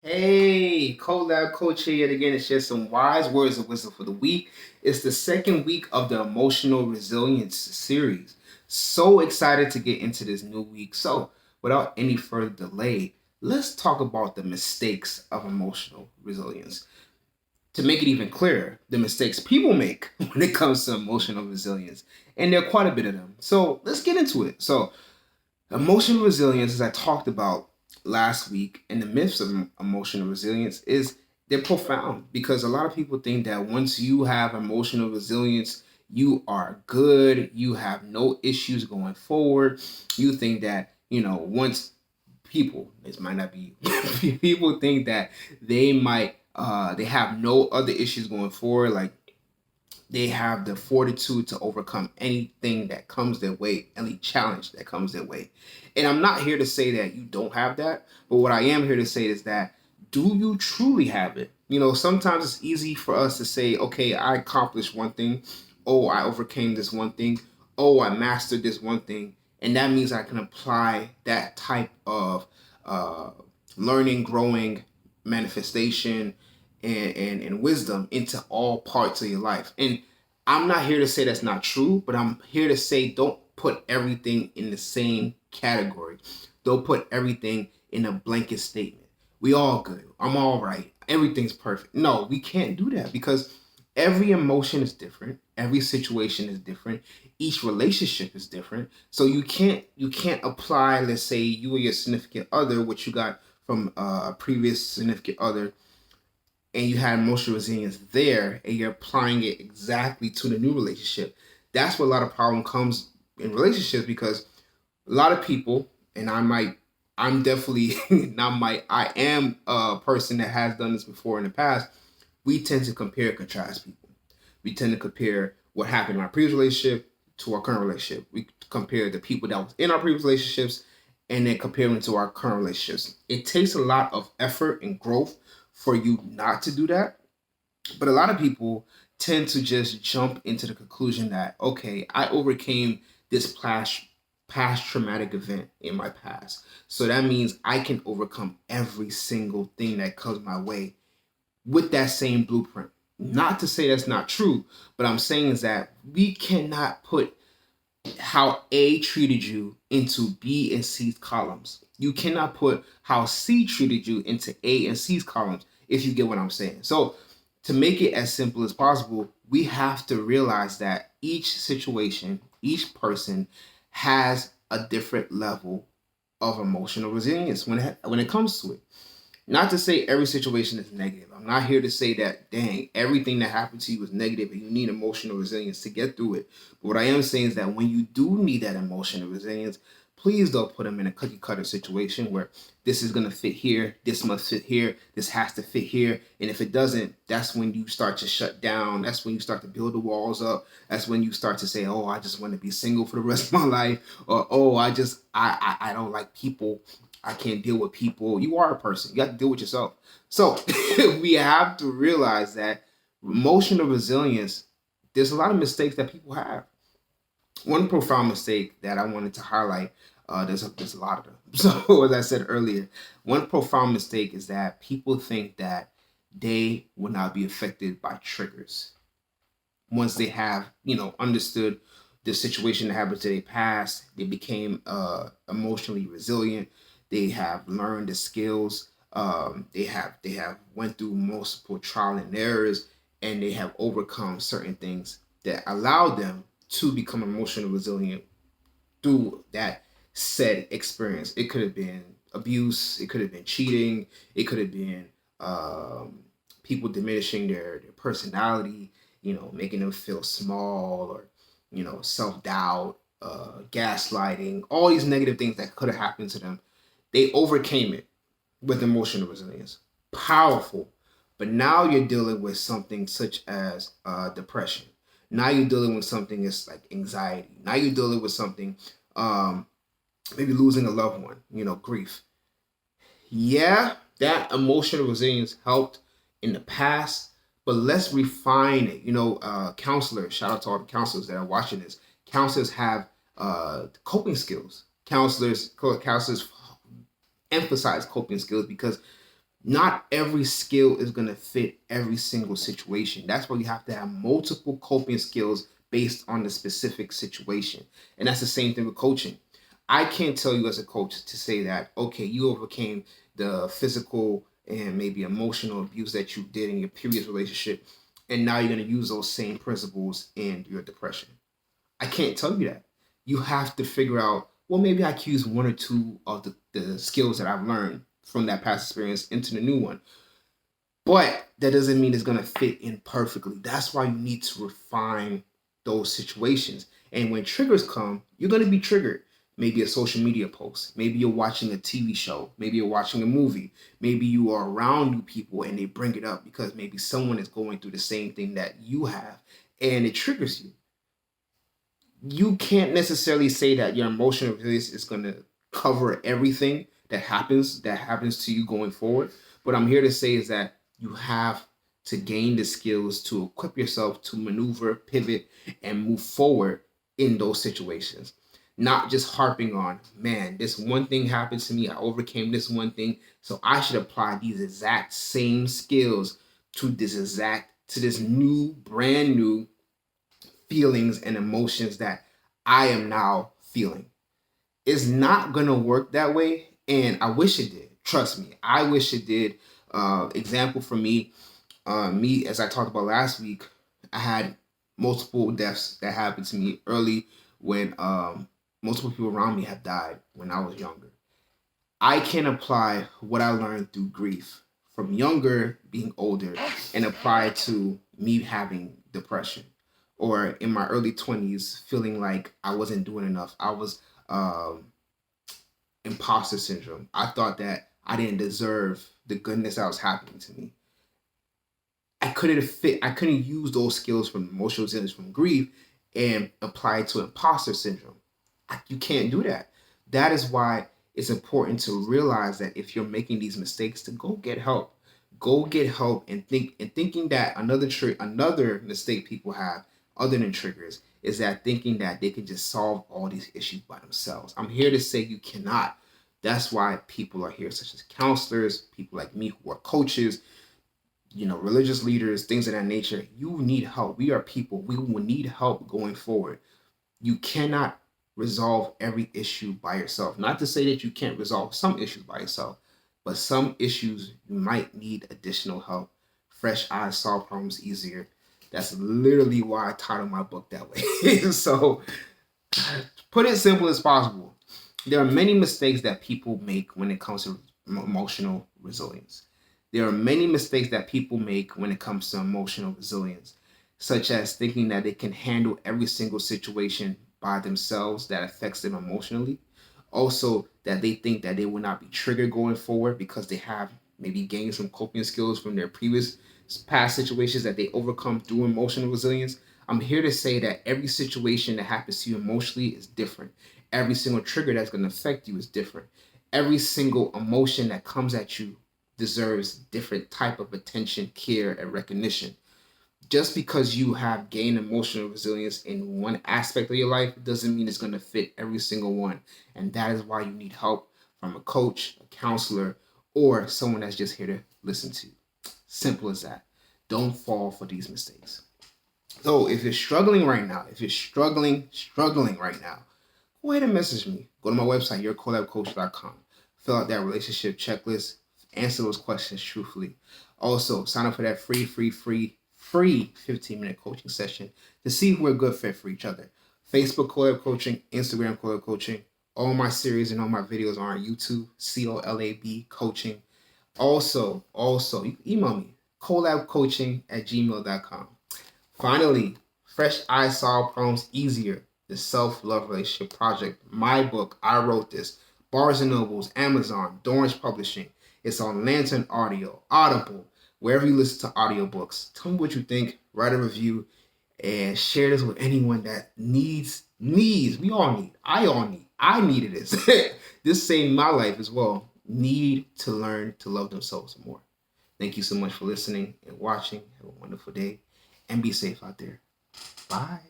Hey, Colabcoaching yet again. It's just some wise words of wisdom for the week. It's the second week of the emotional resilience series. So excited to get into this new week. So, without any further delay, let's talk about the mistakes of emotional resilience. To make it even clearer, the mistakes people make when it comes to emotional resilience. And there are quite a bit of them. So, let's get into it. So, emotional resilience, as I talked about last week, and the myths of emotional resilience is they're profound because a lot of people think that once you have emotional resilience, you are good, you have no issues going forward. You think that, once people, this might not be you, people think that they have no other issues going forward. Like they have the fortitude to overcome anything that comes their way, any challenge that comes their way. And I'm not here to say that you don't have that, but what I am here to say is that do you truly have it? Sometimes it's easy for us to say, okay, I accomplished one thing. Oh, I overcame this one thing. Oh, I mastered this one thing. And that means I can apply that type of uh, learning, growing, manifestation, and wisdom into all parts of your life. And I'm not here to say that's not true, but I'm here to say don't put everything in the same category. Don't put everything in a blanket statement. We all good. I'm all right. Everything's perfect. No, we can't do that because every emotion is different. Every situation is different. Each relationship is different. So you can't apply, let's say you or your significant other, what you got from a previous significant other, and you had emotional resilience there and you're applying it exactly to the new relationship. That's where a lot of problem comes in relationships because a lot of people, and I'm definitely not might, I am a person that has done this before in the past. We tend to compare and contrast people. We tend to compare what happened in our previous relationship to our current relationship. We compare the people that was in our previous relationships and then compare them to our current relationships. It takes a lot of effort and growth for you not to do that. But a lot of people tend to just jump into the conclusion that, okay, I overcame this past traumatic event in my past. So that means I can overcome every single thing that comes my way with that same blueprint. Not to say that's not true, but I'm saying is that we cannot put how A treated you into B and C's columns. You cannot put how C treated you into A and C's columns, if you get what I'm saying. So, to make it as simple as possible, we have to realize that each situation, each person has a different level of emotional resilience when it comes to it. Not to say every situation is negative. I'm not here to say that, dang, everything that happened to you is negative and you need emotional resilience to get through it. But what I am saying is that when you do need that emotional resilience, please don't put them in a cookie cutter situation where this is going to fit here, this must fit here, this has to fit here. And if it doesn't, that's when you start to shut down. That's when you start to build the walls up. That's when you start to say, oh, I just want to be single for the rest of my life. Or, oh, I don't like people. I can't deal with people. You are a person. You have to deal with yourself. So we have to realize that emotional resilience, there's a lot of mistakes that people have. One profound mistake that I wanted to highlight, there's a lot of them. So as I said earlier, one profound mistake is that people think that they will not be affected by triggers once they have understood the situation that happened to their past. They became emotionally resilient. They have learned the skills. They have went through multiple trial and errors, and they have overcome certain things that allowed them to become emotionally resilient through that said experience. It could have been abuse. It could have been cheating. It could have been people diminishing their personality, making them feel small, or self doubt, gaslighting, all these negative things that could have happened to them. They overcame it with emotional resilience. Powerful. But now you're dealing with something such as depression. Now you're dealing with something that's like anxiety. Now you're dealing with something, um, maybe losing a loved one, grief. Yeah, that emotional resilience helped in the past, but let's refine it. Counselors, shout out to all the counselors that are watching this. Counselors have coping skills. Counselors emphasize coping skills because Not every skill is going to fit every single situation. That's why you have to have multiple coping skills based on the specific situation. And that's the same thing with coaching. I can't tell you as a coach to say that, okay, you overcame the physical and maybe emotional abuse that you did in your previous relationship, and now you're going to use those same principles in your depression. I can't tell you that. You have to figure out, well, maybe I can use one or two of the skills that I've learned from that past experience into the new one. But that doesn't mean it's going to fit in perfectly. That's why you need to refine those situations. And when triggers come, you're going to be triggered. Maybe a social media post. Maybe you're watching a TV show. Maybe you're watching a movie. Maybe you are around new people and they bring it up because maybe someone is going through the same thing that you have and it triggers you. You can't necessarily say that your emotional resilience is going to cover everything that happens to you going forward. What I'm here to say is that you have to gain the skills to equip yourself to maneuver, pivot, and move forward in those situations. Not just harping on, man, this one thing happened to me. I overcame this one thing. So I should apply these exact same skills to this new, brand new feelings and emotions that I am now feeling. It's not gonna work that way, and I wish it did. Trust me, I wish it did. Example for me, me as I talked about last week, I had multiple deaths that happened to me early when multiple people around me have died when I was younger. I can apply what I learned through grief from younger being older and apply to me having depression or in my early 20s feeling like I wasn't doing enough. I was imposter syndrome. I thought that I didn't deserve the goodness that was happening to me. I couldn't use those skills from emotional resilience from grief and apply it to imposter syndrome. You can't do that. That is why it's important to realize that if you're making these mistakes, to go get help. Go get help and thinking that another mistake people have other than triggers is that thinking that they can just solve all these issues by themselves. I'm here to say you cannot. That's why people are here, such as counselors, people like me who are coaches, religious leaders, things of that nature. You need help. We are people. We will need help going forward. You cannot resolve every issue by yourself. Not to say that you can't resolve some issues by yourself, but some issues you might need additional help. Fresh eyes solve problems easier. That's literally why I titled my book that way. So, put it simple as possible. There are many mistakes that people make when it comes to emotional resilience. There are many mistakes that people make when it comes to emotional resilience, such as thinking that they can handle every single situation by themselves that affects them emotionally. Also, that they think that they will not be triggered going forward because they have maybe gained some coping skills from their previous past situations that they overcome through emotional resilience. I'm here to say that every situation that happens to you emotionally is different. Every single trigger that's going to affect you is different. Every single emotion that comes at you deserves different type of attention, care, and recognition. Just because you have gained emotional resilience in one aspect of your life doesn't mean it's going to fit every single one. And that is why you need help from a coach, a counselor, or someone that's just here to listen to you. Simple as that. Don't fall for these mistakes. So if you're struggling right now, if you're struggling right now, go ahead and message me. Go to my website, yourcolabcoach.com. Fill out that relationship checklist. Answer those questions truthfully. Also, sign up for that free 15-minute coaching session to see if we're a good fit for each other. Facebook Collab Coaching, Instagram Collab Coaching. All my series and all my videos are on YouTube, COLAB Coaching. Also, you can email me, colabcoaching@gmail.com. Finally, Fresh Eyes Solve Problems Easier, the Self-Love Relationship Project. My book, I wrote this. Barnes & Nobles, Amazon, Dorrance Publishing. It's on Lantern Audio, Audible, wherever you listen to audiobooks. Tell me what you think. Write a review and share this with anyone that needs. We all need. I all need. I needed this. This saved my life as well. Need to learn to love themselves more. Thank you so much for listening and watching. Have a wonderful day and be safe out there. Bye.